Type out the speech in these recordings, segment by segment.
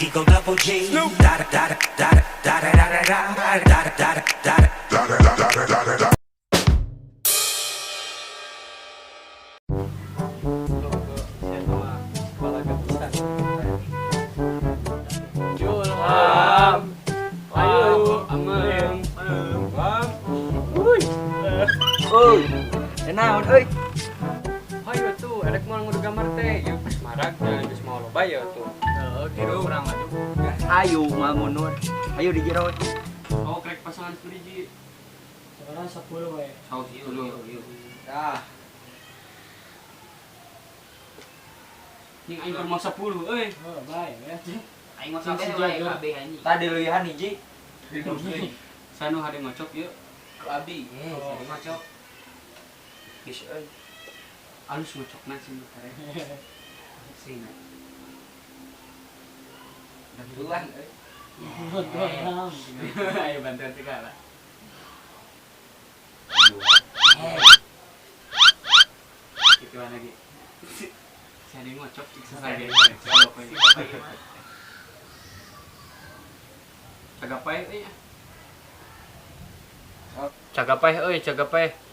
Eagle double G. Naon euy? Hayu tuh, erek moal ngudu gambar teh. Ieu pas marag jeung geus mau loba ya tuh. Heeh, kieu urang mah tuh. Ayo mal mundur. Ayo di jero. Oh, krek pasangan hiji. Sekarang 10 we. Saus dulu. Dah. Ning aing keur mau 10 euy. Oh, bae ya. Aing mah sampe wae kabeh anjing. Tadi leuyahan hiji. Sanu hade ngocok ieu. Ku abdi. Sanu ngocok. Geus euy. Alus ngocokna sih tare. Sina. Bantuan euy. Doang. Ayo bantuan segala. Gitu lagi. Saya ngocok selesai. Cagapai euy. Cagapai.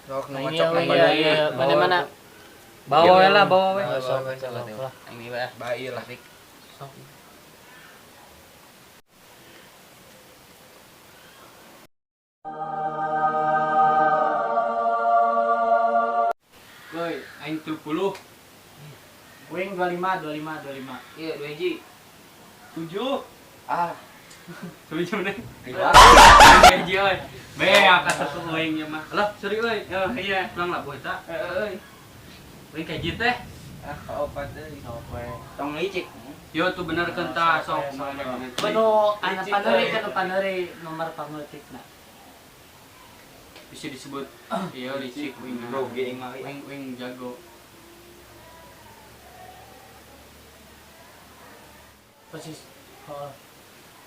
Sok nu Ini ngocok ya, nang iya, mana-mana. Bawa we lah, bawa we. Sok. Ini we. bae lah. Woi, aing 30. Wing 25. Iya 2 hiji. 7. Ah, Coba mana? iya. Gaji euy. Beak atuh euy nya mah. Lah, sorry euy. Iya, pulang lah boy ta. Euy. Wing kaji teh. Ah, kaopat deui. Tong licik. Yo tuh bener kenta sok. Penuh anak paneri nomor pangeutikna. Bisa disebut iya licik wing. Grogi aing mah. Wing jago. Persis. Oh.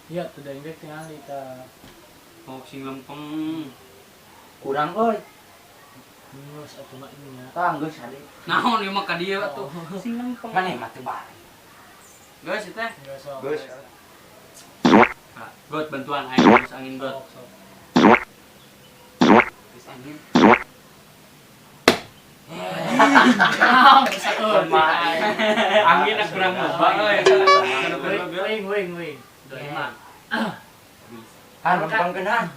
Iya, tuh dari dek tinggal kita Mau sing lempeng. Kurang euy. ngurus atuh mah ini ya. Tah geus hade. Naon ieu mah ka dieu atuh. Sing lempeng. Maneh mah teu bae. Geus teh. Enggak sok. Geus. Got bantuan aing geus angin got. Sok. Geus angin. Angin nak kurang loba euy. Wing. 25. Ah, lempeng kenaan.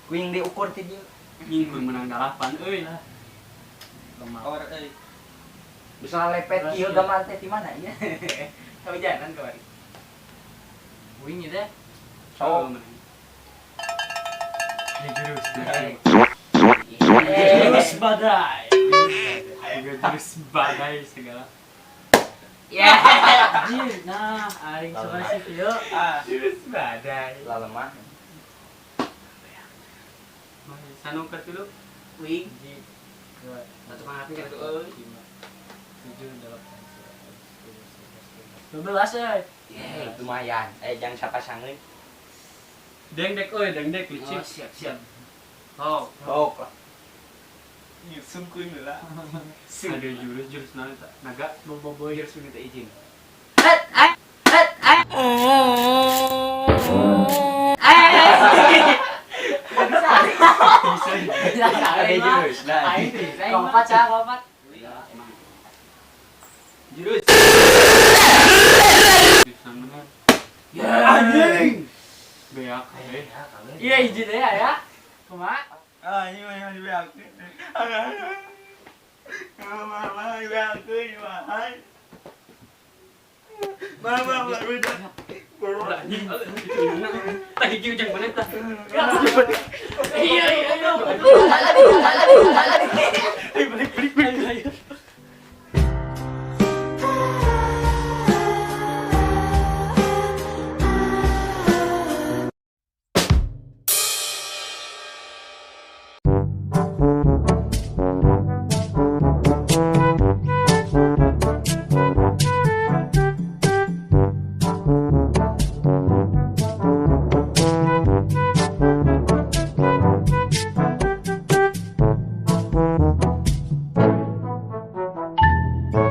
Wing diukur ti dieu. Nyingkun menang 8 euy. Or euy. Bisa lepet ieu gambar teh di mana ieu? Kawijanan kawari. Wing ieu teh. Sok. Terus badai. Jurus badai segala. Ya. Anjir, nah, aing sebenarnya sih yuk. Jurus badai. Lah lemah. Sanu ka dulu. Wing. Satu pangapi ka tuh euy. 12 euy. Lumayan. Jangan sapasangeun. Dengdek licik. Siap. Oh, Sok lah. sungkuin lah. Ada jurus naga. Boboiboy. Jurus minta izin. Bisa. Ada jurus. Nah, Aing bisa. Kompat. Jurus. Bisa bener. ya anjing. Beak. Iya hiji teh ya. Kumaha? Ini mah beak. Mama beak ini mah. Mama udah. Anjing. Tadi kieu jeung mana tah? Iya. Balik. Saya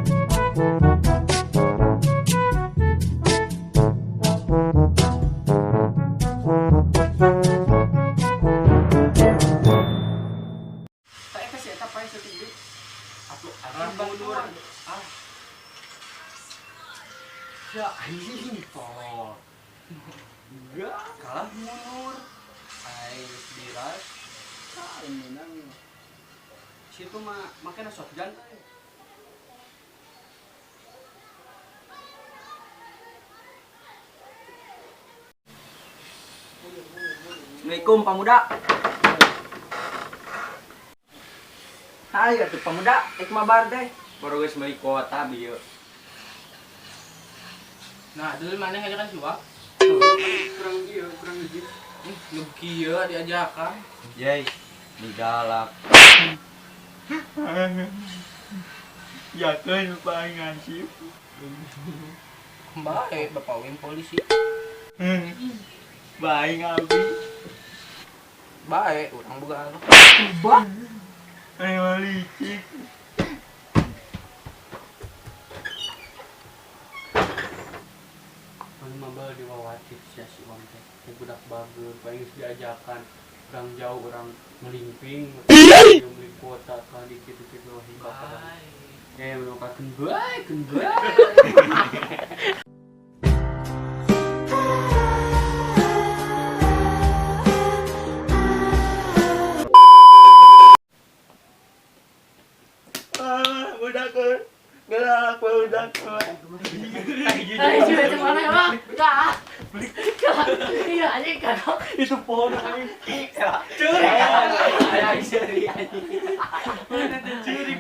kasih eta pae setinggi. Atuh Orang mundur. Ah. Ya anjing tol. Enggak, kalah mundur. Ai diras. Ini nang. Situ mah makanya shotgun. Assalamualaikum pemuda. Hai atuh pemuda, ek mabar deh. Baru geus meuli kuota bieu. Nah, dulu mana ngajakan suap? Kurang ieu, kurang hiji. Nu kieu diajakan. Yey, digalak. Yakin paling ngansip. Baik, Bapak Wim polisi. Baik ngabi. Baik, urang boga anu. Ayo licik. Anu mah bae diwawatit sia si Om teh. Teh budak bager, paling geus diajakan. Urang jauh, urang melimping. Ieu meuli kuota ka dikit-dikit loh hibah. Ya, melukakeun bae, keun bae. Udah ke gelap udah ke. Ay, cuma mana ya, Bang? Kak. Kak. Iya, anjing kan. Itu pohon aing. Curi. Aya curi anjing. Curi